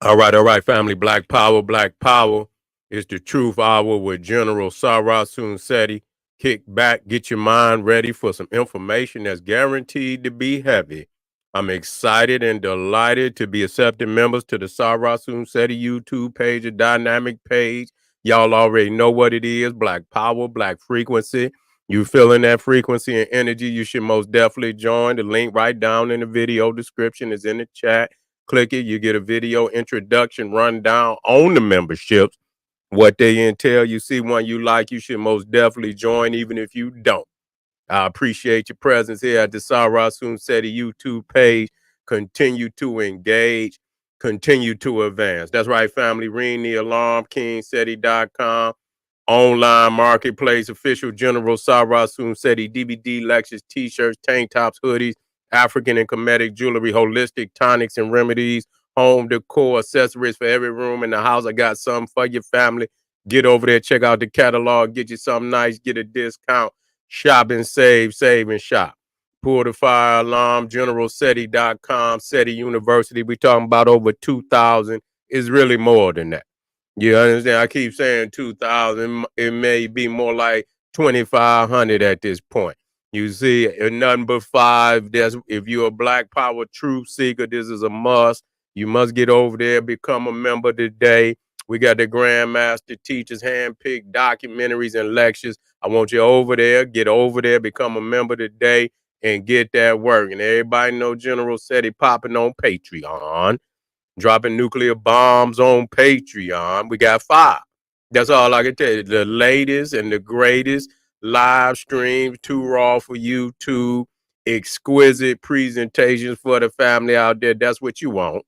All right, family. Black Power is the truth hour with General Sarasun Seti. Kick back, get your mind ready for some information that's guaranteed to be heavy. I'm excited and delighted to be accepting members to the Sarasun Seti YouTube page, a dynamic page. Y'all already know what it is. Black Power, Black Frequency. You feeling that frequency and energy, you should most definitely join. The link right down in the video description is in the chat. Click it, you get a video introduction rundown on the memberships, what they entail. You see one you like, you should most definitely join, even if you don't. I appreciate your presence here at the Sarasun Seti YouTube page. Continue to engage, continue to advance. That's right, family. Ring the alarm, kingseti.com. Online marketplace, official General Sarasun Seti DVD lectures, t-shirts, tank tops, hoodies, African and Kemetic jewelry, holistic tonics and remedies, home decor, accessories for every room in the house. I got something for your family. Get over there, check out the catalog, get you something nice, get a discount. Shop and save and shop. Pull the fire alarm, generalseti.com, Seti University. We talking about over 2,000. It's really more than that. You understand? I keep saying 2,000. It may be more like 2,500 at this point. You see, nothing but five. That's if you're a Black Power truth seeker, this is a must. You must get over there, become a member today. We got the Grandmaster teachers, handpicked documentaries and lectures. I want you over there, get over there, become a member today, and get that work. And everybody know General Seti popping on Patreon, dropping nuclear bombs on Patreon. We got 5. That's all I can tell you. The latest and the greatest live streams, too raw for YouTube, exquisite presentations for the family out there. That's what you want.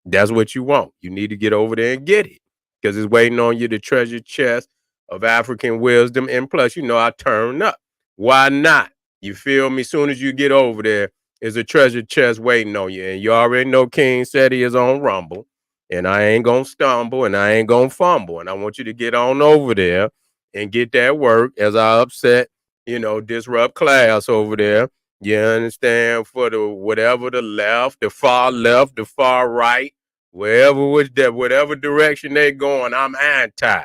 That's what you want. You need to get over there and get it because it's waiting on you, the treasure chest of African wisdom. And plus, I turn up. Why not? You feel me? Soon as you get over there, is a treasure chest waiting on you. And you already know King Seti is on Rumble. And I ain't going to stumble and I ain't going to fumble. And I want you to get on over there and get that work as I upset, disrupt class over there. You understand? For the whatever the left, the far right, whatever direction they going, I'm anti.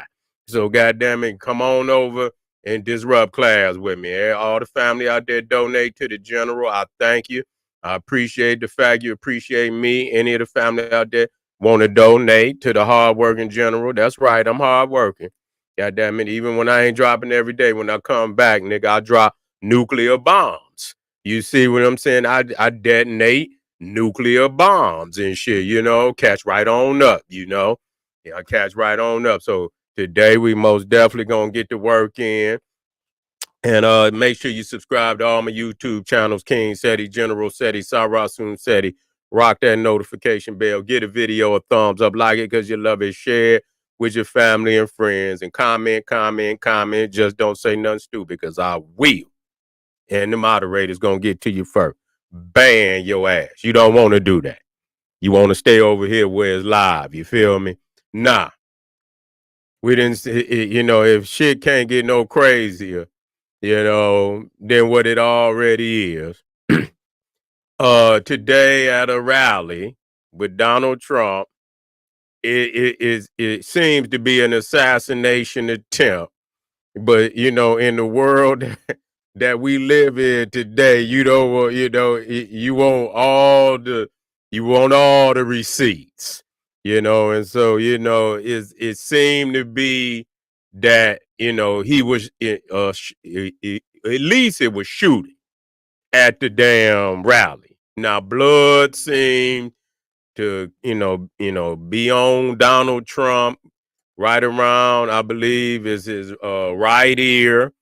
So goddamn it, come on over and disrupt class with me. All the family out there donate to the general. I thank you. I appreciate the fact you appreciate me. Any of the family out there want to donate to the hardworking general? That's right, I'm hardworking. Goddamn it, even when I ain't dropping every day, when I come back, nigga, I drop nuclear bombs. You see what I'm saying? I detonate nuclear bombs and shit, catch right on up, Yeah, I catch right on up. So today we most definitely gonna get to work in. And make sure you subscribe to all my YouTube channels, King Seti, General Seti, Sarasun Seti. Rock that notification bell. Get a video a thumbs up. Like it because you love it. Share it with your family and friends. And comment. Just don't say nothing stupid because I will. And the moderator's going to get to you first. Ban your ass. You don't want to do that. You want to stay over here where it's live. You feel me? Nah. We didn't, if shit can't get no crazier, than what it already is. Today at a rally with Donald Trump, it seems to be an assassination attempt. But in the world that we live in today, you want all the receipts, and so it seemed to be that he was at least it was shooting at the damn rally. Now blood seemed to be on Donald Trump right around, I believe, is his right ear.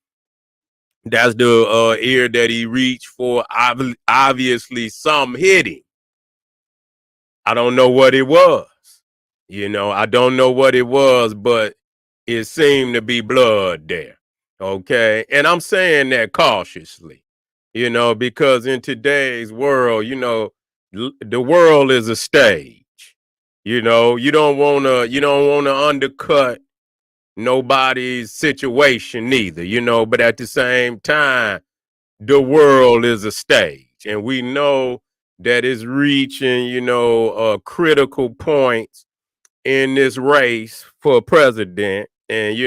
That's the ear that he reached for. Obviously, some hit him. I don't know what it was. I don't know what it was, but it seemed to be blood there. Okay. And I'm saying that cautiously, because in today's world, the world is a stage. You don't want to undercut nobody's situation neither, but at the same time, the world is a stage. And we know that it's reaching, critical points in this race for president, and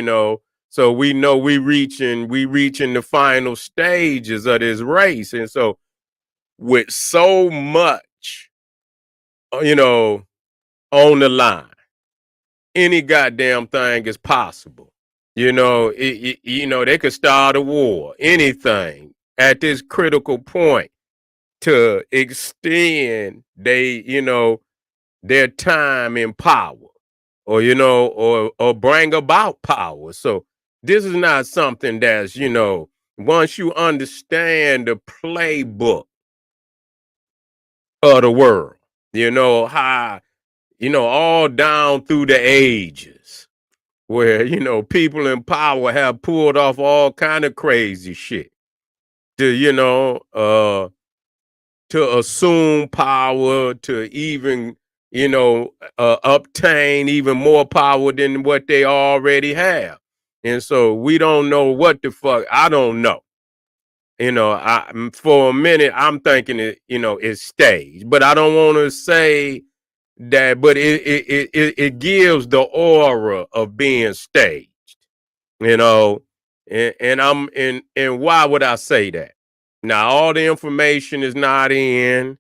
so we know we reaching the final stages of this race, and so with so much, you know, on the line, any goddamn thing is possible. They could start a war, anything at this critical point to extend their time in power, or bring about power. So this is not something that's, once you understand the playbook of the world, how, all down through the ages, where, people in power have pulled off all kind of crazy shit to, to assume power, to even, obtain even more power than what they already have. And so we don't know what the fuck. I don't know. For a minute I'm thinking it's staged, but I don't want to say that. But it gives the aura of being staged. You know, and why would I say that? Now all the information is not in,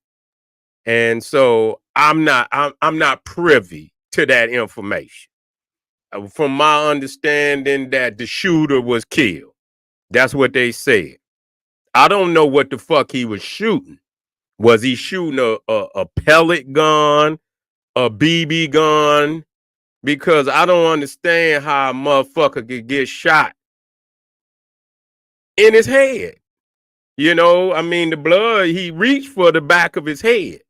and so I'm not privy to that information. From my understanding, that the shooter was killed. That's what they said. I don't know what the fuck he was shooting. Was he shooting a pellet gun, a BB gun? Because I don't understand how a motherfucker could get shot in his head. I mean, the blood, he reached for the back of his head,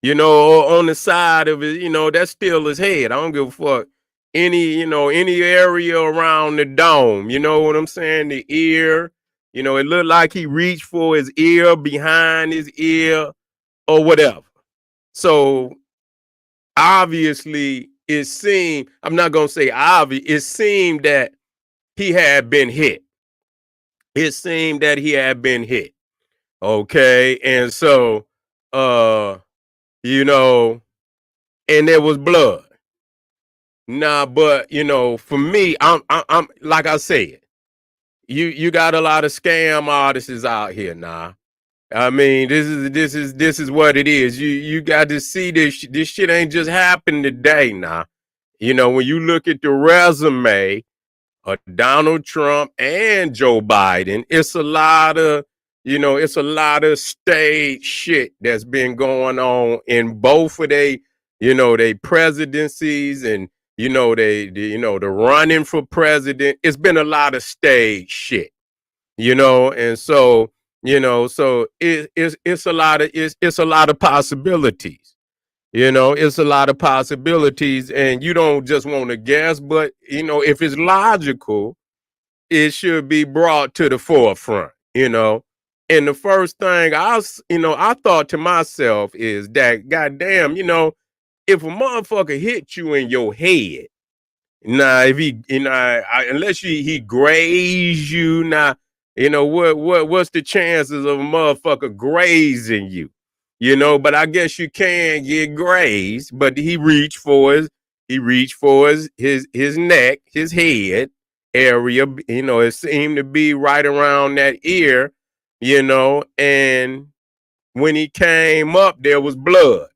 or on the side of it, that's still his head. I don't give a fuck. Any area around the dome, you know what I'm saying? The ear, it looked like he reached for his ear, behind his ear, or whatever. So obviously it seemed, I'm not going to say obvious, it seemed that he had been hit. It seemed that he had been hit. Okay. And so, and there was blood. Nah, but for me, I'm like I said, you got a lot of scam artists out here now. I mean, this is what it is. You got to see this shit ain't just happened today now. When you look at the resume of Donald Trump and Joe Biden, it's a lot of stage shit that's been going on in both of they presidencies, and the running for president. It's been a lot of stage shit, and so it's a lot of it's a lot of possibilities. It's a lot of possibilities, and you don't just want to guess, but if it's logical, it should be brought to the forefront. And the first thing I thought to myself is that, goddamn, if a motherfucker hit you in your head, now if he, unless he graze you, now what's the chances of a motherfucker grazing you? But I guess you can get grazed. But he reached for his neck, his head area. It seemed to be right around that ear. And when he came up, there was blood.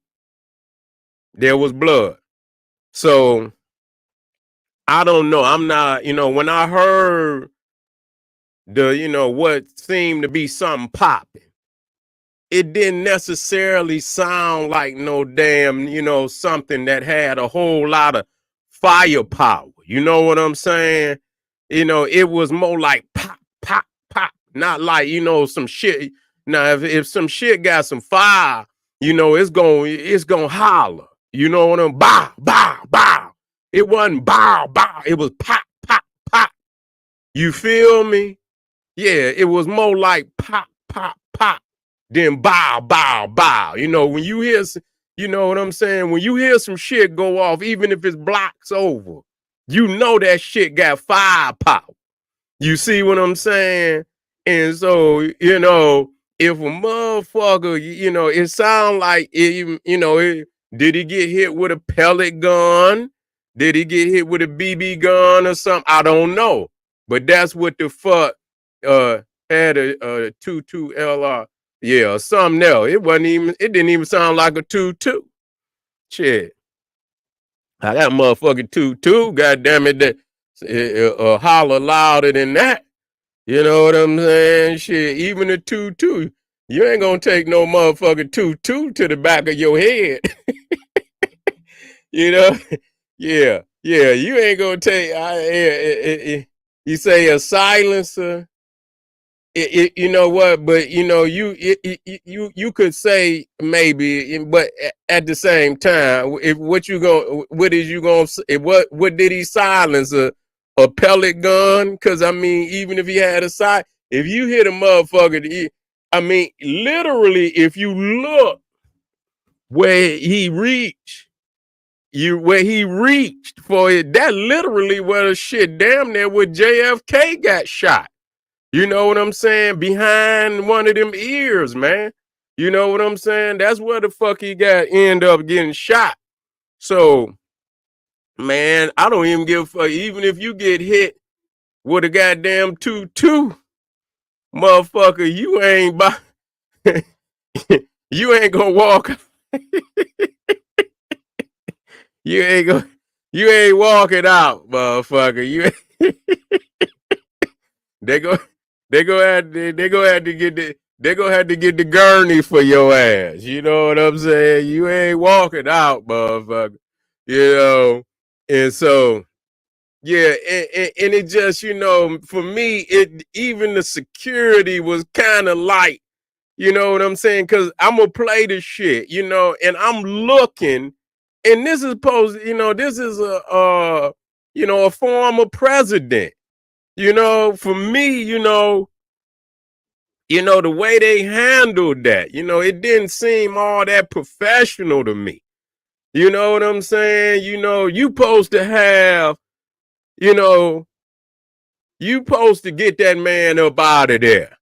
There was blood. So I don't know. I'm not. When I heard what seemed to be something popping, it didn't necessarily sound like no damn, something that had a whole lot of firepower. You know what I'm saying? It was more like pop, pop, pop, not like, some shit. Now, if some shit got some fire, it's gonna holler. You know what I'm bow, bow, bow. It wasn't bow, bow. It was pop, pop, pop. You feel me? Yeah, it was more like pop, pop, pop, then bow, bow, bow. When you hear, what I'm saying? When you hear some shit go off, even if it's blocks over, that shit got firepower. You see what I'm saying? And so, if a motherfucker, it sound like, did he get hit with a pellet gun? Did he get hit with a BB gun or something? I don't know. But that's what the fuck had a 22 LR. Yeah, or something else. It didn't even sound like a 22. Shit. I got a motherfucking 22, goddamn it, that holler louder than that. You know what I'm saying? Shit, even a 22. You ain't gonna take no motherfucking 22 to the back of your head. You know? Yeah, you ain't gonna take. You say a silencer. You know what? But you know, you could say maybe, but at the same time, what is you gonna? What did he silence a pellet gun? Because I mean, even if he had if you hit a motherfucker, I mean, literally, if you look where he reached. Where he reached for it, that literally where the shit damn near where JFK got shot. You know what I'm saying? Behind one of them ears, man. You know what I'm saying? That's where the fuck he end up getting shot. So, man, I don't even give a fuck. Even if you get hit with a goddamn 2-2, motherfucker, you ain't you ain't gonna walk. You ain't walking out, motherfucker. They go have to get the gurney for your ass. You know what I'm saying? You ain't walking out, motherfucker. You know, and so yeah, and it just, you know, for me, even the security was kind of light. You know what I'm saying? Because I'm gonna play the shit, you know, and I'm looking, and this is this is a former president. You know, for me, the way they handled that, it didn't seem all that professional to me. You know what I'm saying? You supposed to have, you supposed to get that man up out of there.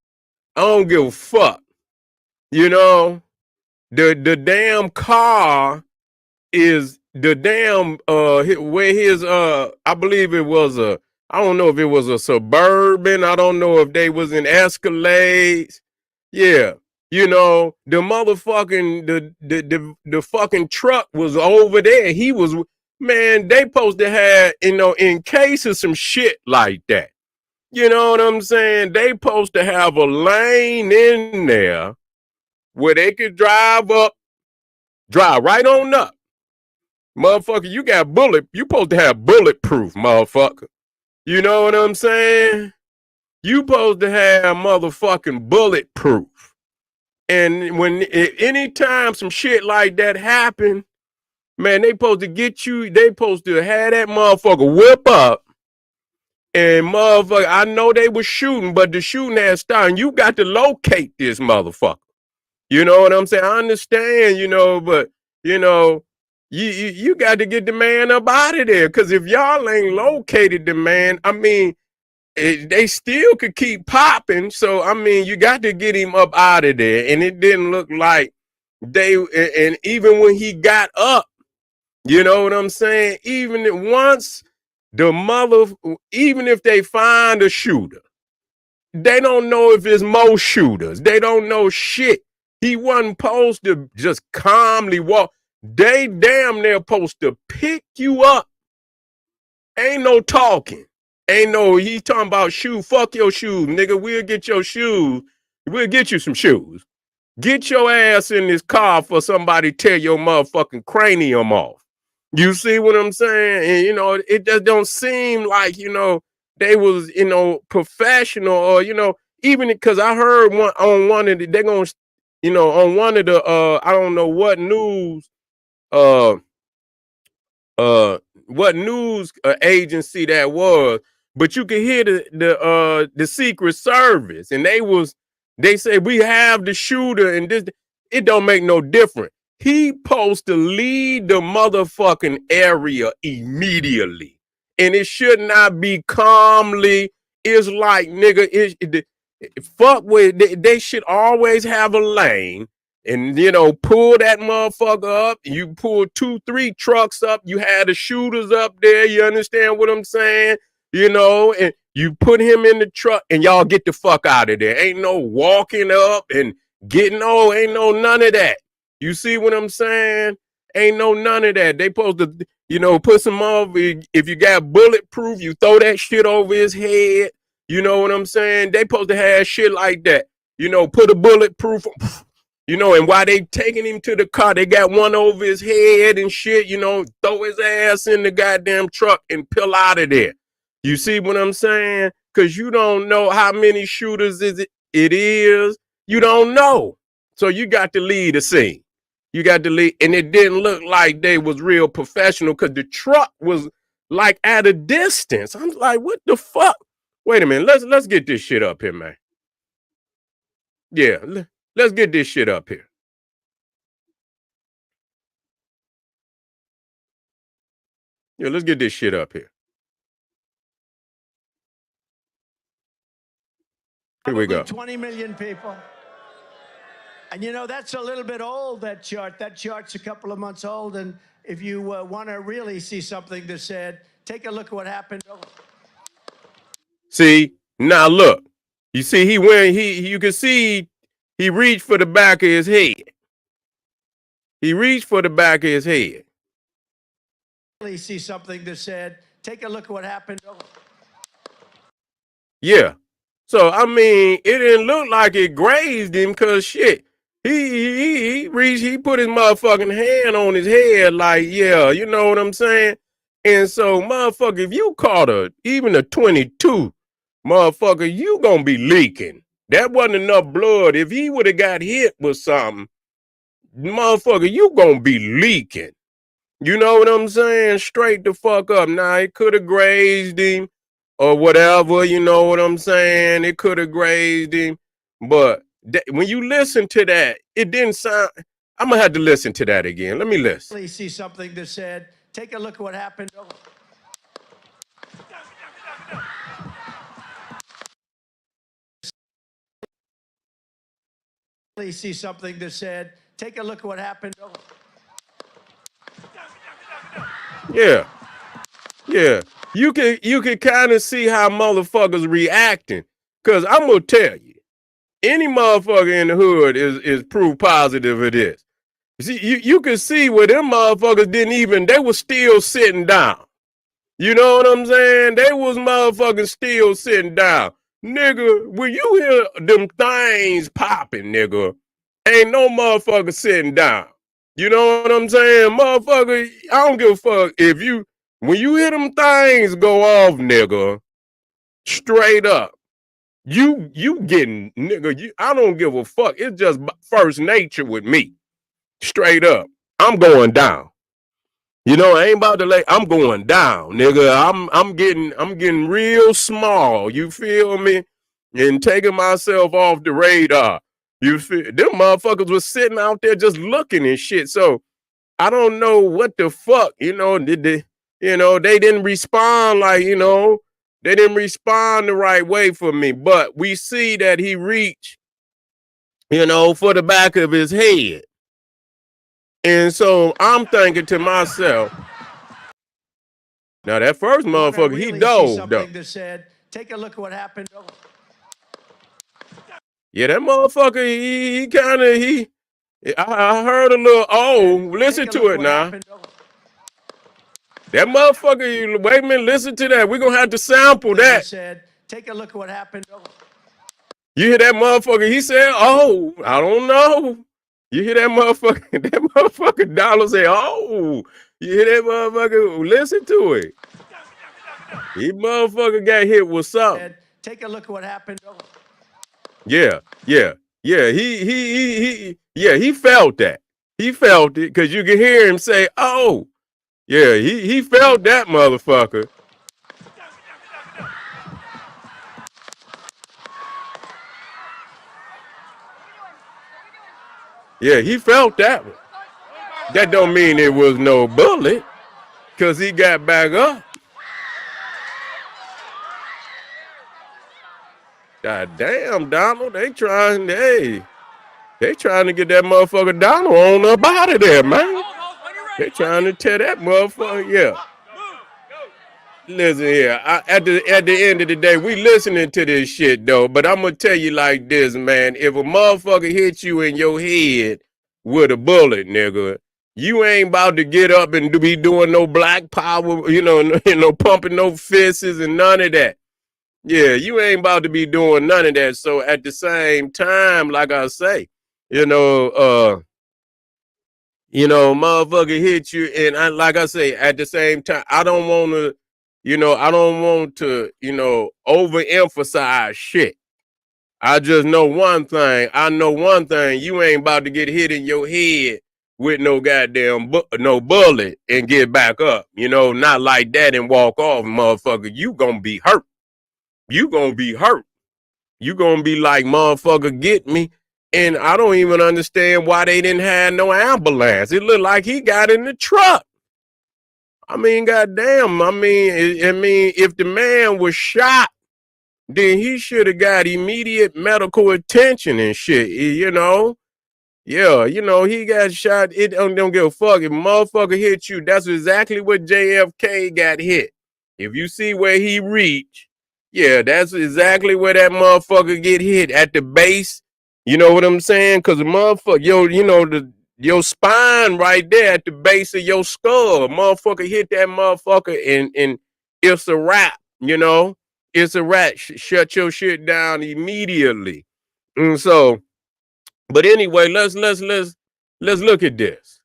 I don't give a fuck. You know, the damn car is the damn where his I believe it was I don't know if it was a Suburban. I don't know if they was in Escalades. Yeah. The motherfucking the fucking truck was over there. He was, man, they supposed to have, in case of some shit like that. You know what I'm saying? They supposed to have a lane in there where they could drive right on up. Motherfucker, you supposed to have bulletproof, motherfucker. You know what I'm saying? You supposed to have motherfucking bulletproof. And anytime some shit like that happen, man, they supposed to get you, they supposed to have that motherfucker whip up. And motherfucker, I know they was shooting, but the shooting had started. You got to locate this motherfucker. You know what I'm saying? I understand, but you got to get the man up out of there. Cause if y'all ain't located the man, I mean, they still could keep popping. So I mean, you got to get him up out of there. And it didn't look like and even when he got up, you know what I'm saying? Even if they find a shooter, they don't know if it's more shooters. They don't know shit. He wasn't supposed to just calmly walk. They damn near supposed to pick you up. Ain't no talking. He talking about shoes. Fuck your shoes, nigga. We'll get your shoes. We'll get you some shoes. Get your ass in this car for somebody tear your motherfucking cranium off. You see what I'm saying? And, it just don't seem like, they was, professional or, even because I heard on one of the, they're going to, on one of the, I don't know what news, what news agency that was, but you could hear the Secret Service, and they say we have the shooter, and this, it don't make no difference. He supposed to leave the motherfucking area immediately, and it should not be calmly. It's like, nigga, fuck with, they should always have a lane. and pull that motherfucker up. You pull 2-3 trucks up. You had the shooters up there. You understand what I'm saying? And you put him in the truck, and y'all get the fuck out of there. Ain't no walking up and getting ain't no none of that. You see what I'm saying? Ain't no none of that. They supposed to, put some off. If you got bulletproof, you throw that shit over his head. You know what I'm saying? They supposed to have shit like that. Put a bulletproof. And while they taking him to the car, they got one over his head and shit, throw his ass in the goddamn truck and peel out of there. You see what I'm saying? Because you don't know how many shooters it is. You don't know. So you got to leave the scene. You got to leave. And it didn't look like they was real professional because the truck was like at a distance. I'm like, what the fuck? Wait a minute. Let's get this shit up here, man. Yeah. Let's get this shit up here. Yeah, let's get this shit up here. Here we go. 20 million people. And that's a little bit old, that chart. That chart's a couple of months old. And if you want to really see something that said, take a look at what happened. See, now look. You see, you can see he reached for the back of his head. He reached for the back of his head. Really see something that said, take a look at what happened. Yeah. So, I mean, it didn't look like it grazed him because shit. He reached, he put his motherfucking hand on his head like, yeah, you know what I'm saying? And so, motherfucker, if you caught even a 22, motherfucker, you gonna be leaking. That wasn't enough blood. If he would have got hit with something, motherfucker, you gonna be leaking. You know what I'm saying? Straight the fuck up. Now, it could have grazed him or whatever, you know what I'm saying? It could have grazed him. But when you listen to that, it didn't sound. I'm going to have to listen to that again. Let me listen. Really see something that said, take a look at what happened. Really see something that said, take a look at what happened. Yeah. Yeah. You can kind of see how motherfuckers reacting. Because I'm going to tell you, any motherfucker in the hood is proof positive of this. See, you can see where them motherfuckers they were still sitting down. You know what I'm saying? They was motherfucking still sitting down. Nigga, when you hear them things popping, nigga, ain't no motherfucker sitting down. You know what I'm saying? Motherfucker, I don't give a fuck when you hear them things go off, nigga, straight up, you getting, nigga, I don't give a fuck. It's just first nature with me. Straight up. I'm going down. I ain't about to I'm going down, nigga. I'm getting real small. You feel me? And taking myself off the radar. You feel them motherfuckers was sitting out there just looking and shit. So I don't know what the fuck, did they, they didn't respond they didn't respond the right way for me. But we see that he reached, for the back of his head. And so I'm thinking to myself, now that first motherfucker, really he dove though. That said, take a look at what happened. Yeah, that motherfucker, he kind of, I heard a little, listen to it now. Happened. That motherfucker, wait a minute, listen to that. We're going to have to sample that. Said, take a look at what happened. You hear that motherfucker, he said, I don't know. You hear that motherfucker Dollar say, you hear that motherfucker, listen to it. He motherfucker got hit with something. Take a look at what happened. Yeah. He felt that. He felt it because you can hear him say, yeah, he felt that motherfucker. Yeah, he felt that one. That don't mean it was no bullet because he got back up. God damn, Donald, they trying, hey. They trying to get that motherfucker Donald on up out of there, man. They trying to tear that motherfucker, yeah. Listen here, at the end of the day, we listening to this shit though. But I'm gonna tell you like this, man. If a motherfucker hits you in your head with a bullet, nigga, you ain't about to get up and be doing no black power, pumping no fists and none of that. Yeah, you ain't about to be doing none of that. So at the same time, like I say, motherfucker hit you, and like I say, at the same time, I don't want to overemphasize shit. I just know one thing. I know one thing. You ain't about to get hit in your head with no goddamn no bullet and get back up. Not like that and walk off, motherfucker. You gonna be hurt. You gonna be hurt. You gonna be like, motherfucker, get me. And I don't even understand why they didn't have no ambulance. It looked like he got in the truck. I mean, goddamn. I mean, if the man was shot, then he should have got immediate medical attention and shit. Yeah, he got shot. It don't give a fuck. If motherfucker hit you, that's exactly what JFK got hit. If you see where he reached, yeah, that's exactly where that motherfucker get hit, at the base. You know what I'm saying? Because the motherfucker, your spine right there at the base of your skull, motherfucker hit that motherfucker and it's a wrap, It's a wrap. Shut your shit down immediately. And so, but anyway, let's look at this.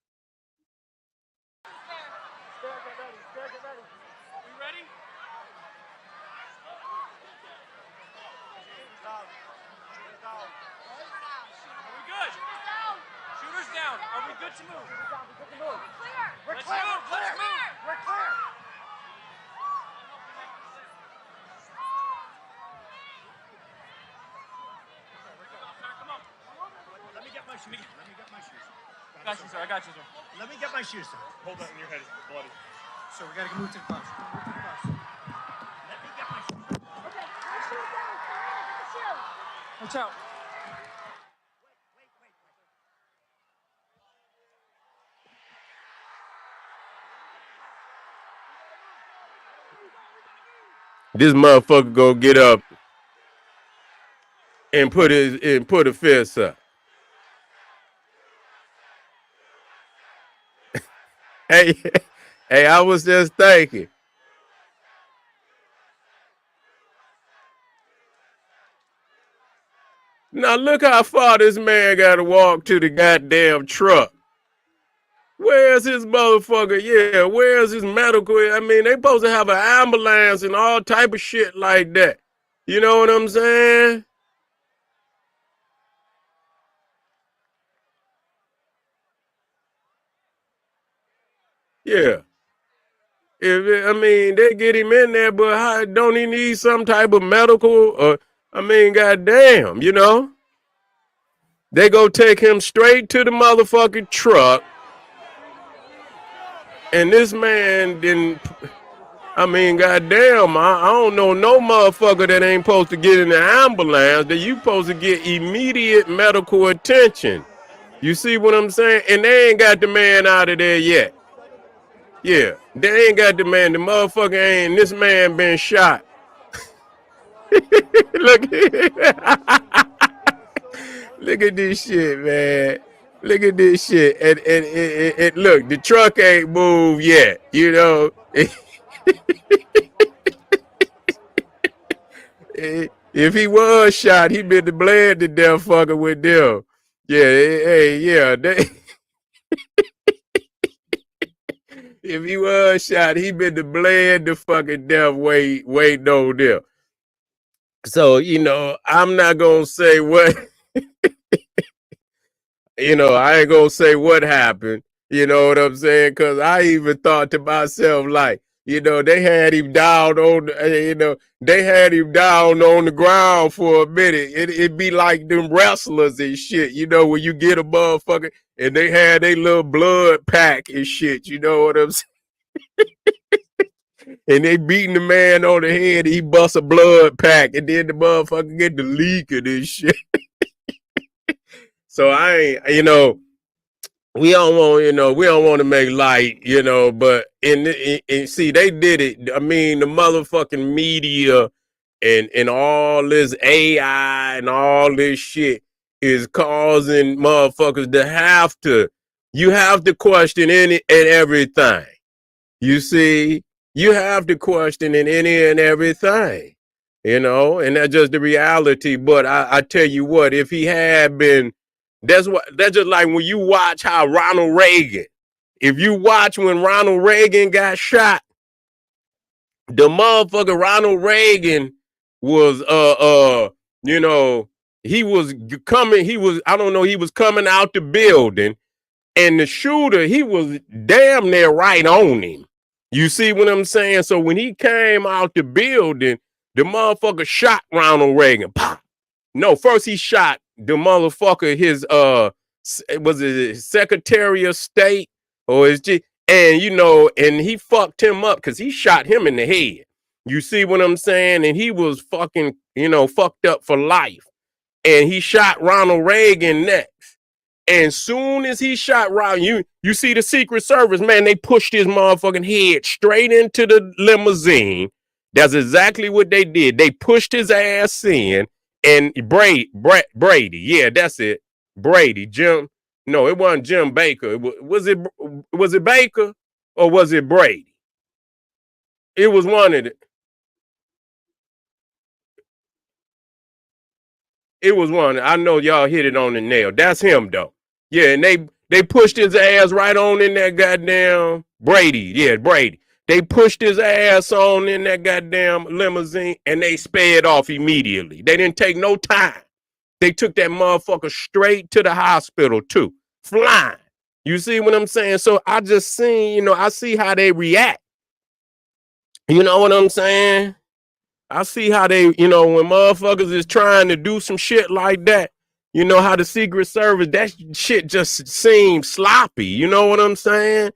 I got you, sir. Let me get my shoes, sir. Hold that in your head. It's bloody. So we gotta move to the bus. Let me get my shoes. Okay, my shoes down. My shoes. Watch out. This motherfucker go get up and put a fist up. Hey, I was just thinking. Now look how far this man got to walk to the goddamn truck. Where's his motherfucker? Yeah, where's his medical? I mean, they supposed to have an ambulance and all type of shit like that. You know what I'm saying? Yeah. They get him in there, but don't he need some type of medical? Goddamn, They go take him straight to the motherfucking truck. And this man didn't, goddamn, I don't know no motherfucker that ain't supposed to get in the ambulance, that you supposed to get immediate medical attention. You see what I'm saying? And they ain't got the man out of there yet. Yeah, they ain't got the man. The motherfucker ain't, this man been shot. Look at this shit, man. Look at this shit. And look, the truck ain't moved yet, If he was shot, he been bled to death fucking with them. Yeah, if he was shot, he been bled to fucking death waiting on them. So, I'm not gonna say what I ain't gonna say what happened. You know what I'm saying? Because I even thought to myself, like, they had him down on, they had him down on the ground for a minute. It'd be like them wrestlers and shit, when you get a motherfucker and they had their little blood pack and shit, you know what I'm saying? And they beating the man on the head, he bust a blood pack, and then the motherfucker get the leak of this shit. So I ain't, we don't want, we don't want to make light, but in see, they did it. I mean, the motherfucking media and all this AI and all this shit is causing motherfuckers to you have to question any and everything. You see, you have to question in any and everything, and that's just the reality. But I tell you what, if he had been, that's just like when you watch how Ronald Reagan, if you watch when Ronald Reagan got shot, the motherfucker Ronald Reagan was he was coming, I don't know, he was coming out the building, and the shooter, he was damn near right on him. You see what I'm saying? So when he came out the building, the motherfucker shot Ronald Reagan. Pop. No, first he shot the motherfucker, his was it Secretary of State or his G, and and he fucked him up because he shot him in the head. You see what I'm saying? And he was fucking, fucked up for life. And he shot Ronald Reagan next. And soon as he shot Ronald, you see the Secret Service, man, they pushed his motherfucking head straight into the limousine. That's exactly what they did. They pushed his ass in, and Brady, yeah, that's it. Brady, Jim. No, it wasn't Jim Baker. Was it Baker or was it Brady? It was one of the. It was one. I know y'all hit it on the nail. That's him though. Yeah, and they pushed his ass right on in that goddamn Brady. Yeah, Brady. They pushed his ass on in that goddamn limousine and they sped off immediately. They didn't take no time. They took that motherfucker straight to the hospital too, flying. You see what I'm saying? So I just seen, I see how they react. You know what I'm saying? I see how they, when motherfuckers is trying to do some shit like that, how the Secret Service, that shit just seems sloppy. You know what I'm saying?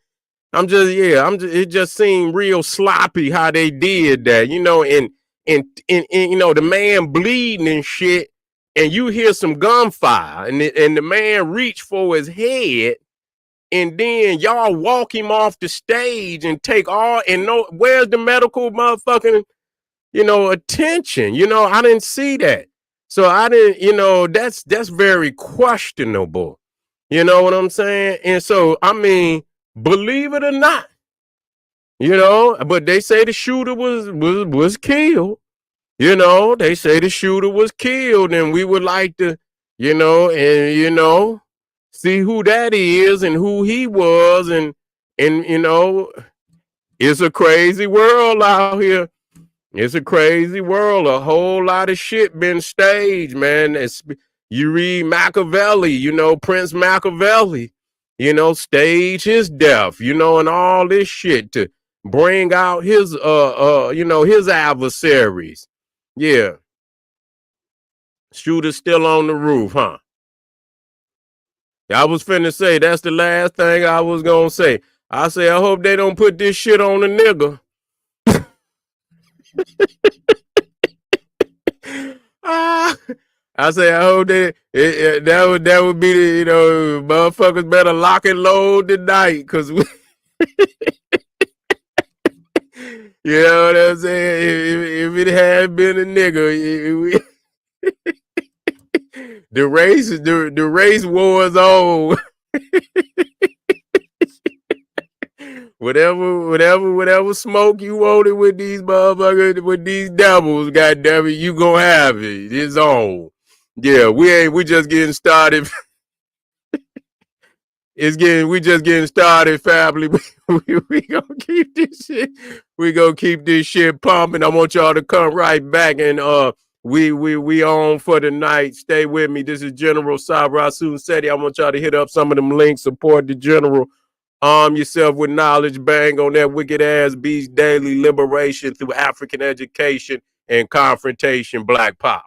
It just seemed real sloppy how they did that, and the man bleeding and shit, and you hear some gunfire, and the man reach for his head, and then y'all walk him off the stage and take all, and where's the medical motherfucking, attention? I didn't see that. So I didn't, that's very questionable. You know what I'm saying? And so, I mean, believe it or not, but they say the shooter was killed. They say the shooter was killed, and we would like to, see who that is and who he was, and it's a crazy world out here. It's a crazy world. A whole lot of shit been staged, man. You read Machiavelli, Prince Machiavelli, stage his death, and all this shit to bring out his his adversaries. Yeah. Shooter still on the roof, huh? I was finna say that's the last thing I was gonna say. I say I hope they don't put this shit on the nigga. I say I hope that would be the motherfuckers better lock and load tonight, cause we, you know what I'm saying. If it had been a nigga, the race war is on. Whatever smoke you wanted with these motherfuckers, with these devils, goddamn it, you gonna have it. It's on. Yeah, we just getting started. We just getting started, family. we gonna keep this shit. We gonna keep this shit pumping. I want y'all to come right back, and we on for the night. Stay with me. This is General Sarasun Seti. I want y'all to hit up some of them links. Support the general. Arm yourself with knowledge. Bang on that wicked ass beast. Daily liberation through African education and confrontation. Black power.